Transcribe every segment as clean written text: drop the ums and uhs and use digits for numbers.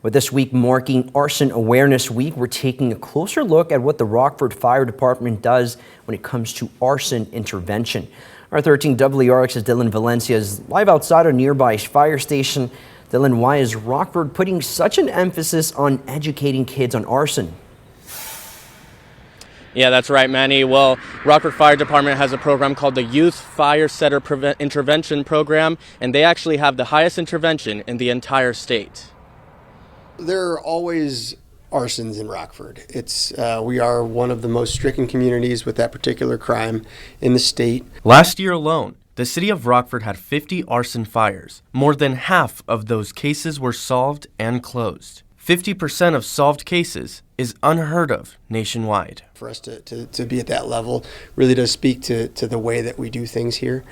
With this week marking Arson Awareness Week, we're taking a closer look at what the Rockford Fire Department does when it comes to arson intervention. Our 13 WRX's Dylan Valencia is live outside a nearby fire station. Dylan, why is Rockford putting such an emphasis on educating kids on arson? Yeah, that's right, Manny. Well, Rockford Fire Department has a program called the Youth Fire Setter Intervention Program, and they actually have the highest intervention in the entire state. There are always arsons in Rockford. We are one of the most stricken communities with that particular crime in the state. Last year alone, the city of Rockford had 50 arson fires. More than half of those cases were solved and closed. 50% of solved cases is unheard of nationwide. For us to be at that level really does speak to the way that we do things here.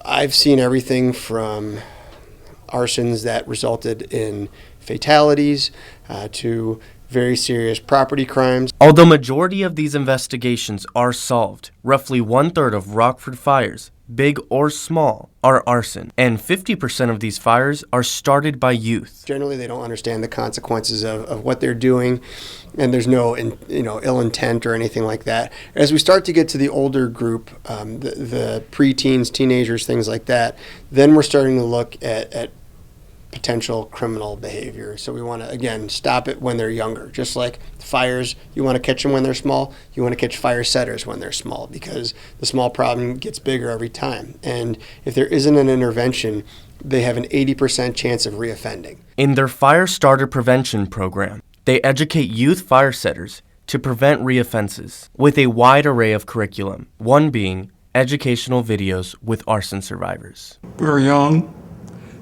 I've seen everything from arsons that resulted in fatalities to very serious property crimes. Although majority of these investigations are solved, roughly 1/3 of Rockford fires, big or small, are arson, and 50% of these fires are started by youth. Generally, they don't understand the consequences of what they're doing, and there's no ill intent or anything like that. As we start to get to the older group, the preteens, teenagers, things like that, then we're starting to look at potential criminal behavior. So we want to, again, stop it when they're younger. Just like fires, you want to catch them when they're small, you want to catch fire setters when they're small, because the small problem gets bigger every time. And if there isn't an intervention, they have an 80% chance of reoffending. In their Fire Starter Prevention Program, they educate youth fire setters to prevent reoffenses with a wide array of curriculum, one being educational videos with arson survivors. We were young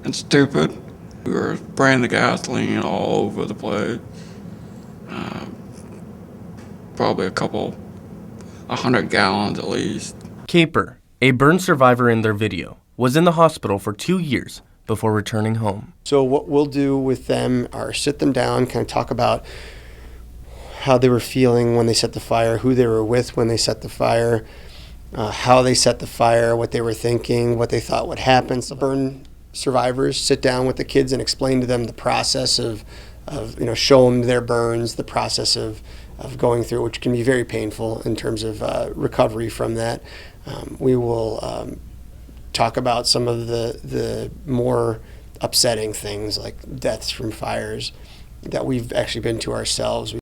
and stupid. We were spraying the gasoline all over the place. Probably 100 gallons at least. Caper, a burn survivor in their video, was in the hospital for 2 years before returning home. So what we'll do with them are sit them down, kind of talk about how they were feeling when they set the fire, who they were with when they set the fire, how they set the fire, what they were thinking, what they thought would happen. So burn survivors sit down with the kids and explain to them the process of show them their burns, the process of going through, which can be very painful in terms of recovery from that. We will talk about some of the more upsetting things like deaths from fires that we've actually been to ourselves.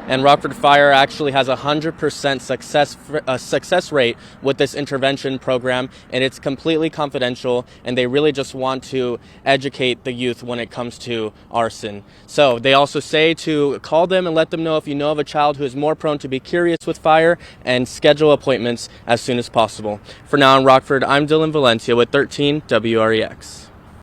And Rockford Fire actually has a 100% success rate with this intervention program, and it's completely confidential, and they really just want to educate the youth when it comes to arson. So they also say to call them and let them know if you know of a child who is more prone to be curious with fire, and schedule appointments as soon as possible. For now in Rockford, I'm Dylan Valencia with 13 WREX.